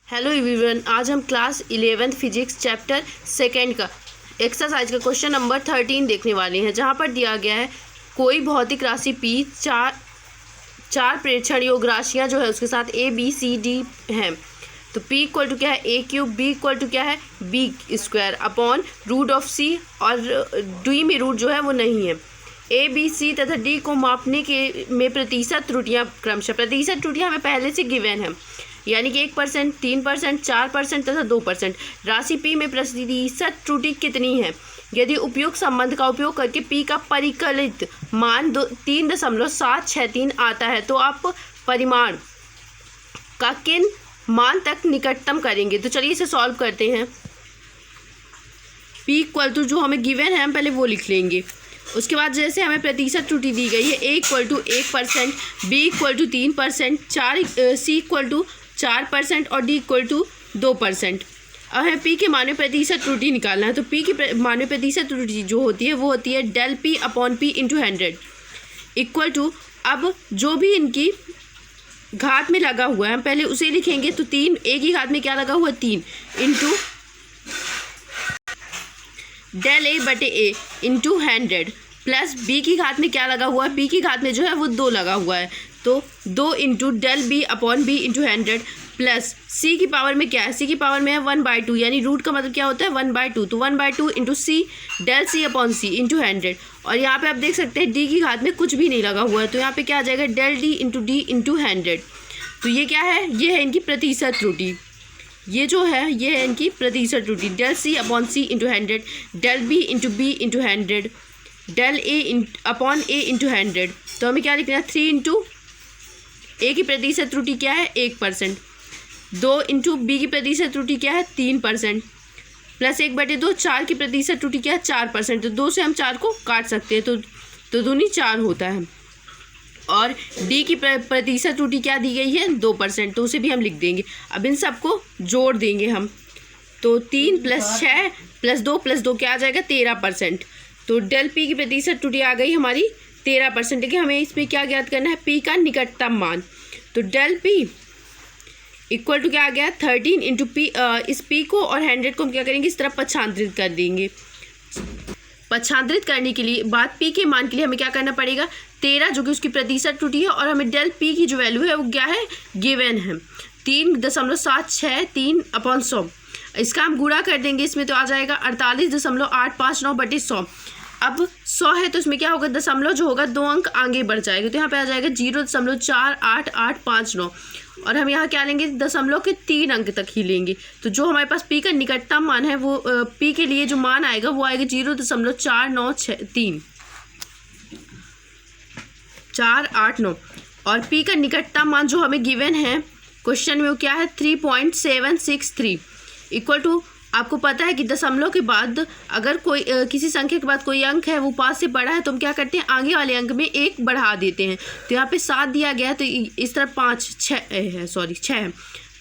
Hello everyone, आज हम class 11th physics chapter second का एक्सरसाइज का क्वेश्चन नंबर 13 देखने वाले हैं, जहां पर दिया गया है कोई भौतिक राशि P चार प्रेक्षण योग राशियां जो है उसके साथ A B C D हैं। तो P इक्वल टू क्या है A cube, B equal to क्या है B square upon root of C, और D में रूट जो है वो नहीं है। A B C तथा D को मापने के में प्रतिशत त्रुटियाँ क्रमशः, प्रतिशत त्रुटियाँ हमें पहले से गिवन है, यानी कि 1%, 3%, 4% तथा 2%। राशि P में प्रतिशत त्रुटि कितनी है? यदि उपयुक्त संबंध का उपयोग करके P का परिकलित मान 3.763 आता है तो आप परिमाण का किन मान तक निकटतम करेंगे। तो चलिए इसे सॉल्व करते हैं। P इक्वल टू जो हमें गिवन है हम पहले वो लिख लेंगे। उसके बाद जैसे हमें प्रतिशत त्रुटि दी गई है A equal to 1%, B equal to 3%, C equal to 4% और D इक्वल टू 2%। अब हमें P के मान में प्रतिशत त्रुटि निकालना है। तो P की मान में प्रतिशत त्रुटि जो होती है वो होती है del P upon P into 100 equal to, अब जो भी इनकी घात में लगा हुआ है हम पहले उसे लिखेंगे। तो 3 A की घात में क्या लगा हुआ है 3 इंटू del A बटे A इंटू 100 प्लस B की घात में क्या लगा हुआ है, B की घात में जो है वो 2 लगा हुआ है, तो 2 into del B upon B into 100 plus C की पावर में क्या है, C की पावर में है 1/2, यानी रूट का मतलब क्या होता है 1/2, तो 1/2 into C del C upon C into 100। और यहाँ पे आप देख सकते हैं D की घात में कुछ भी नहीं लगा हुआ है, तो यहाँ पे क्या आ जाएगा del D into D into 100। तो ये क्या है, ये है इनकी प्रतिशत त्रुटि, ये जो है ये है इनकी प्रतिशत त्रुटि del C upon C into 100, del B into B into 100, del A upon A into 100। तो हमें क्या लिखना है 3 इंटू A की प्रतिशत त्रुटि क्या है 1%, 2 इंटू B की प्रतिशत त्रुटि क्या है 3%, प्लस 1/2 4 की प्रतिशत त्रुटि क्या है 4%। तो 2 से हम 4 को काट सकते हैं, तो दूनी 4 होता है। और D की प्रतिशत त्रुटि क्या दी गई है 2%, तो उसे भी हम लिख देंगे। अब इन सबको जोड़ देंगे हम, तो 3 + 6 + 2 + 2 क्या आ जाएगा 13%। तो del P की प्रतिशत त्रुटि आ गई हमारी 13%। लेकिन हमें इसमें क्या ज्ञात करना है P का निकटतम मान। तो del P इक्वल टू क्या आ गया 13 इंटू P, इस P को और 100 को हम क्या करेंगे इस तरफ पक्षांतरित कर देंगे। पक्षांतरित करने के लिए बाद P के मान के लिए हमें क्या करना पड़ेगा 13, जो कि उसकी प्रतिशत त्रुटि है, और हमें del P की जो वैल्यू है वो क्या है गिवन है 3.763 अपॉन 100। इसका हम गुणा कर देंगे, इसमें तो आ जाएगा 48.859 बटे 100। अब 100 है तो इसमें क्या होगा दशमलव जो होगा 2 अंक आगे बढ़ जाएगा, तो यहाँ पे आ जाएगा 0.48859, और हम यहाँ क्या लेंगे दशमलव के 3 अंक तक ही लेंगे। तो जो हमारे पास P का निकटतम मान है वो P के लिए जो मान आएगा वो आएगा 0.4939 और P का निकटतम मान जो हमें गिवन है क्वेश्चन में वो क्या है 3.763 इक्वल टू, आपको पता है कि दशमलव के बाद अगर कोई किसी संख्या के बाद कोई अंक है वो 5 से बड़ा है तो हम क्या करते हैं आगे वाले अंक में 1 बढ़ा देते हैं। तो यहाँ पे 7 दिया गया है तो इस तरफ 6 है,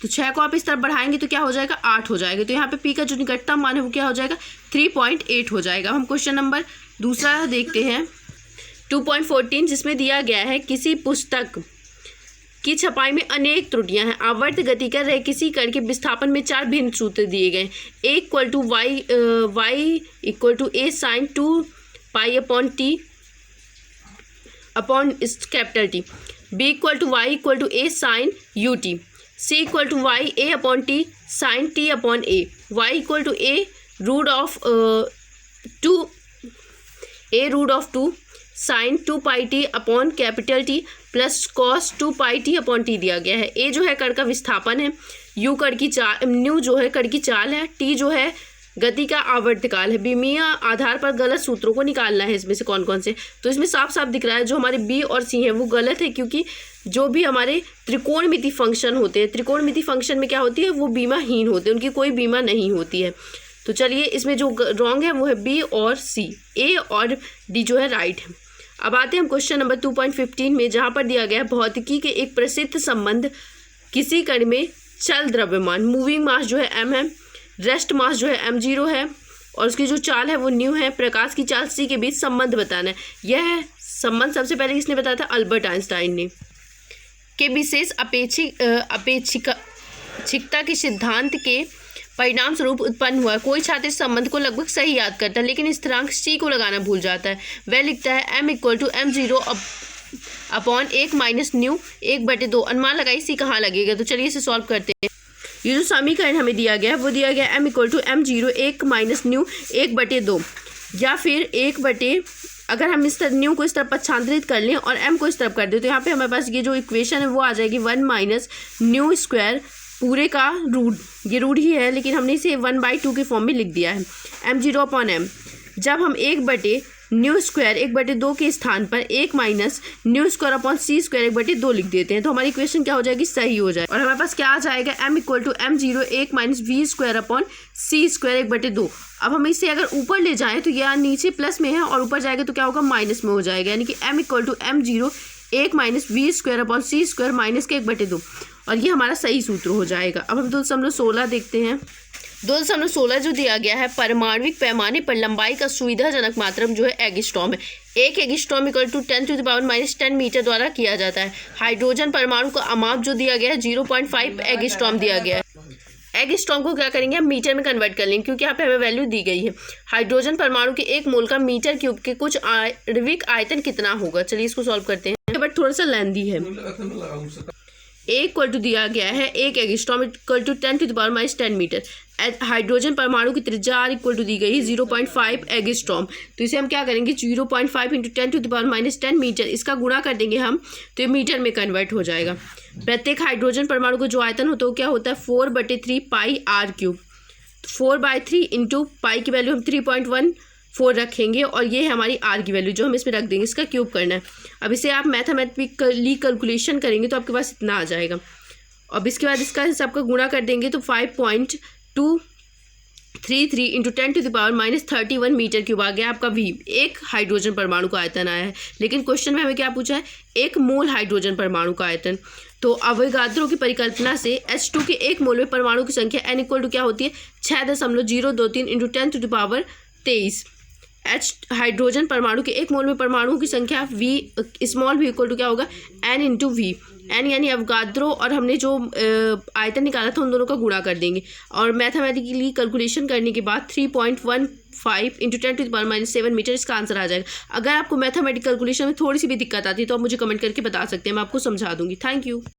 तो 6 को आप इस तरफ बढ़ाएंगे तो क्या हो जाएगा 8 हो जाएगा। तो यहाँ पे P का जो निकटतम मान है वो क्या हो जाएगा 3.8 हो जाएगा। हम क्वेश्चन नंबर दूसरा देखते हैं 2.14, जिसमें दिया गया है किसी पुस्तक की छपाई में अनेक त्रुटियां हैं। आवर्त गति कर रहे किसी कण के विस्थापन में 4 भिन्न सूत्र दिए गए। A equal to y equal to A sine 2π upon T upon capital T, B equal to y equal to A sine ut, C equal to y A upon T sine T upon A, y equal to A root of 2 sine 2πt upon capital T plus cos 2πt upon T दिया गया है। A जो है कण का विस्थापन है, U कण की चाल, न्यू जो है कण की चाल है, T जो है गति का आवर्तकाल है। बीमीय आधार पर गलत सूत्रों को निकालना है, इसमें से कौन कौन से। तो इसमें साफ साफ दिख रहा है जो हमारे B और C है वो गलत है, क्योंकि जो भी हमारे त्रिकोणमिति फंक्शन होते हैं, त्रिकोणमिति फंक्शन में क्या होती है वो बीमाहीन होते हैं, उनकी कोई बीमा नहीं होती है। तो चलिए इसमें जो रॉन्ग है वो है B और C, A और D जो है राइट है। अब आते हैं हम क्वेश्चन नंबर 2.15 में, जहाँ पर दिया गया है भौतिकी के एक प्रसिद्ध संबंध किसी कण में चल द्रव्यमान मूविंग मास जो है m है, रेस्ट मास जो है m0 है, और उसकी जो चाल है वो न्यू है, प्रकाश की चाल c के बीच संबंध बताना है। यह संबंध सबसे पहले किसने बताया था अल्बर्ट आइंस्टाइन ने। के विशेष छिकता के सिद्धांत के परिणाम स्वरूप उत्पन्न हुआ है। कोई छात्र इस संबंध को लगभग सही याद करता है लेकिन स्थिरांक c को लगाना भूल जाता है। वह लिखता है m=m0 अपॉन 1 माइनस न्यू 1/2। अनुमान लगाइए c कहाँ लगेगा। तो चलिए इसे सॉल्व करते हैं। ये जो समीकरण हमें दिया गया है वो दिया गया m=m0 1 माइनस न्यू 1/2, या फिर अगर हम इस तरफ न्यू को इस तरफ पक्षांतरित कर लें और m को इस तरफ कर दें तो यहाँ पे हमारे पास ये जो इक्वेशन है वो आ जाएगी 1 माइनस न्यू स्क्वायर पूरे का रूट। ये रूट ही है लेकिन हमने इसे 1/2 के फॉर्म में लिख दिया है। m0 अपॉन m, जब हम 1/न्यू स्क्वायर 1/2 के स्थान पर 1 minus new square upon c square 1/2 लिख देते हैं तो हमारी इक्वेशन क्या हो जाएगी, सही हो जाए। और हमारे पास क्या आ जाएगा, m=m0 1 minus v square upon c square 1/2। अब हम इसे अगर ऊपर ले जाएं तो यह नीचे प्लस में है और ऊपर जाएगा तो क्या होगा, माइनस में हो जाएगा। यानी कि m=m0 1 minus v square upon c square minus के 1/2, और ये हमारा सही सूत्र हो जाएगा। अब हम 2.16 देखते हैं। 2.16 जो दिया गया है, परमाणविक पैमाने पर लंबाई का सुविधाजनक मात्रक जो है एंगस्ट्रॉम है। एक एंगस्ट्रॉम =10⁻⁻10 मीटर द्वारा किया जाता है। हाइड्रोजन परमाणु का अमाप जो दिया गया है 0.5 एंगस्ट्रॉम दिया गया है। एंगस्ट्रॉम को क्या करेंगे, हम मीटर में कन्वर्ट कर लेंगे क्योंकि यहाँ पे हमें वैल्यू दी गई है। हाइड्रोजन परमाणु के 1 मोल का मीटर क्यूब के कुछ आणविक आयतन कितना होगा। चलिए इसको सॉल्व करते हैं, बट थोड़ा सा लेंथी है। A दिया गया है 1 एंगस्ट्रॉम =10⁻⁻10 मीटर। हाइड्रोजन परमाणु की त्रिज्या R दी गई है 0.5 एंगस्ट्रॉम। तो इसे हम क्या करेंगे, 0.5 × 10⁻⁻10 मीटर, इसका गुणा कर देंगे हम तो ये मीटर में कन्वर्ट हो जाएगा। प्रत्येक हाइड्रोजन परमाणु का जो आयतन होता है वो क्या होता है, 4/3 पाई r3। 4/3 इंटू पाई की वैल्यू हम 3.14 रखेंगे और ये है हमारी r की वैल्यू जो हम इसमें रख देंगे। इसका क्यूब करना है। अब इसे आप मैथमेटिकली कैलकुलेशन करेंगे तो आपके पास इतना आ जाएगा। अब इसके बाद इसका हिसाब का गुणा कर देंगे तो 5.233 इंटू 10⁻31 मीटर क्यूब आ गया आपका v। एक हाइड्रोजन परमाणु का आयतन आया है, लेकिन क्वेश्चन में हमें क्या पूछा है, 1 मोल हाइड्रोजन परमाणु का आयतन। तो अवोगाद्रो की परिकल्पना से H2 के 1 मोल में परमाणु की संख्या n क्या होती है, 6.023 इंटू 10⁻23। हाइड्रोजन परमाणु के 1 मोल में परमाणु की संख्या v स्मॉल v क्या होगा, n इंटू वी। n यानी अवोगाद्रो और हमने जो आयतन निकाला था उन दोनों का गुणा कर देंगे और मैथमेटिकली कैलकुलेशन करने के बाद 3.15 इंटू 10⁻7 मीटर इसका आंसर आ जाएगा। अगर आपको मैथमेटिकल कैलकुलेशन में थोड़ी सी भी दिक्कत आती है तो आप मुझे कमेंट करके बता सकते हैं, मैं आपको समझा दूंगी। Thank you.